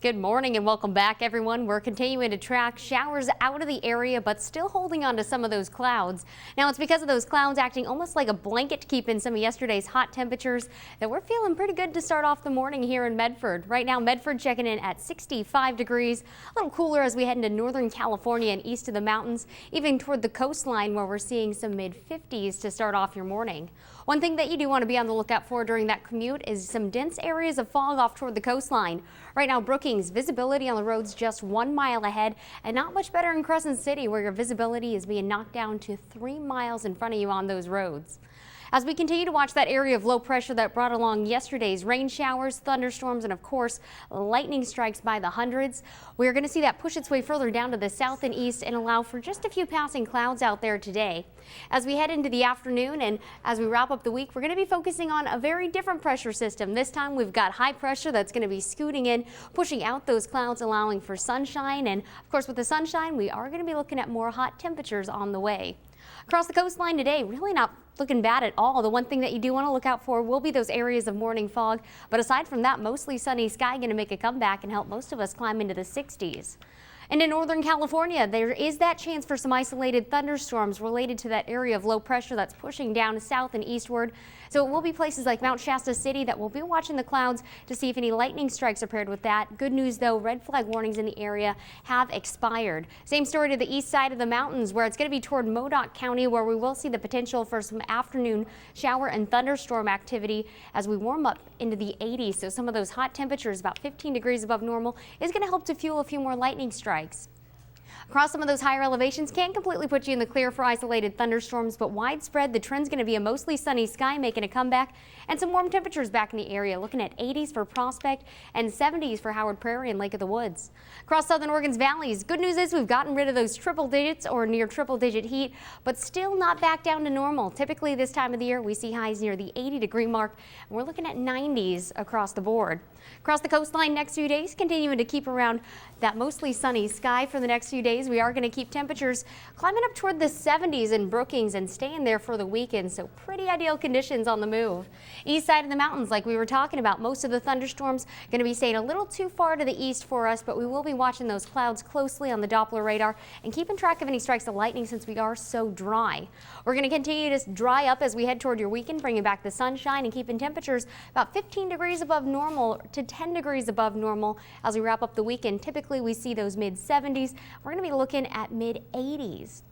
Good morning and welcome back, everyone. We're continuing to track showers out of the area, but still holding on to some of those clouds. Now, it's because of those clouds acting almost like a blanket to keep in some of yesterday's hot temperatures that we're feeling pretty good to start off the morning here in Medford. Right now, Medford checking in at 65 degrees, a little cooler as we head into northern California and east of the mountains, even toward the coastline where we're seeing some mid-50s to start off your morning. One thing that you do want to be on the lookout for during that commute is some dense areas of fog off toward the coastline. Right now, Brookings, visibility on the roads just 1 mile ahead, and not much better in Crescent City, where your visibility is being knocked down to 3 miles in front of you on those roads. As we continue to watch that area of low pressure that brought along yesterday's rain showers, thunderstorms, and of course lightning strikes by the hundreds, we're going to see that push its way further down to the south and east and allow for just a few passing clouds out there today. As we head into the afternoon and as we wrap up the week, we're going to be focusing on a very different pressure system. This time we've got high pressure that's going to be scooting in, pushing out those clouds, allowing for sunshine. And of course, with the sunshine, we are going to be looking at more hot temperatures on the way. Across the coastline today, really not looking bad at all. The one thing that you do want to look out for will be those areas of morning fog. But aside from that, mostly sunny sky going to make a comeback and help most of us climb into the 60s. And in northern California, there is that chance for some isolated thunderstorms related to that area of low pressure that's pushing down south and eastward. So it will be places like Mount Shasta City that will be watching the clouds to see if any lightning strikes are paired with that. Good news, though, red flag warnings in the area have expired. Same story to the east side of the mountains, where it's going to be toward Modoc County, where we will see the potential for some afternoon shower and thunderstorm activity as we warm up into the 80s. So some of those hot temperatures, about 15 degrees above normal, is going to help to fuel a few more lightning strikes. Across some of those higher elevations, can't completely put you in the clear for isolated thunderstorms, but widespread, the trend's going to be a mostly sunny sky making a comeback and some warm temperatures back in the area, looking at 80s for Prospect and 70s for Howard Prairie and Lake of the Woods. Across southern Oregon's valleys, good news is we've gotten rid of those triple digits or near triple digit heat, but still not back down to normal. Typically this time of the year, we see highs near the 80-degree mark, and we're looking at 90s across the board. Across the coastline next few days, continuing to keep around that mostly sunny sky for the next few days. We are going to keep temperatures climbing up toward the 70s in Brookings and staying there for the weekend, so pretty ideal conditions on the move. East side of the mountains, like we were talking about, most of the thunderstorms going to be staying a little too far to the east for us, but we will be watching those clouds closely on the Doppler radar and keeping track of any strikes of lightning since we are so dry. We're going to continue to dry up as we head toward your weekend, bringing back the sunshine and keeping temperatures about 15 degrees above normal to 10 degrees above normal as we wrap up the weekend. Typically we see those mid 70s. We're going to be looking at mid 80s.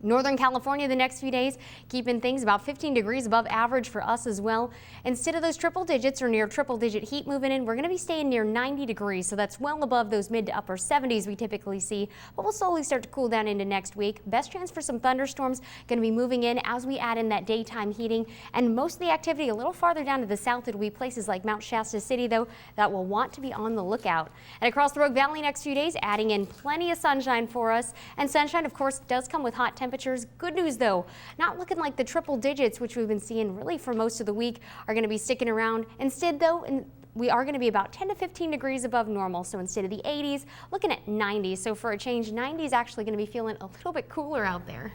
Northern California the next few days, keeping things about 15 degrees above average for us as well. Instead of those triple digits or near triple digit heat moving in, we're going to be staying near 90 degrees. So that's well above those mid to upper 70s we typically see, but we'll slowly start to cool down into next week. Best chance for some thunderstorms going to be moving in as we add in that daytime heating, and most of the activity a little farther down to the south. It'll be places like Mount Shasta City, though, that will want to be on the lookout. And across the Rogue Valley next few days, adding in plenty of sunshine for us. And sunshine, of course, does come with hot temperatures. Good news, though, not looking like the triple digits, which we've been seeing really for most of the week, are going to be sticking around. Instead, though, we are going to be about 10 to 15 degrees above normal. So instead of the 80s, looking at 90s. So for a change, 90s actually going to be feeling a little bit cooler out there.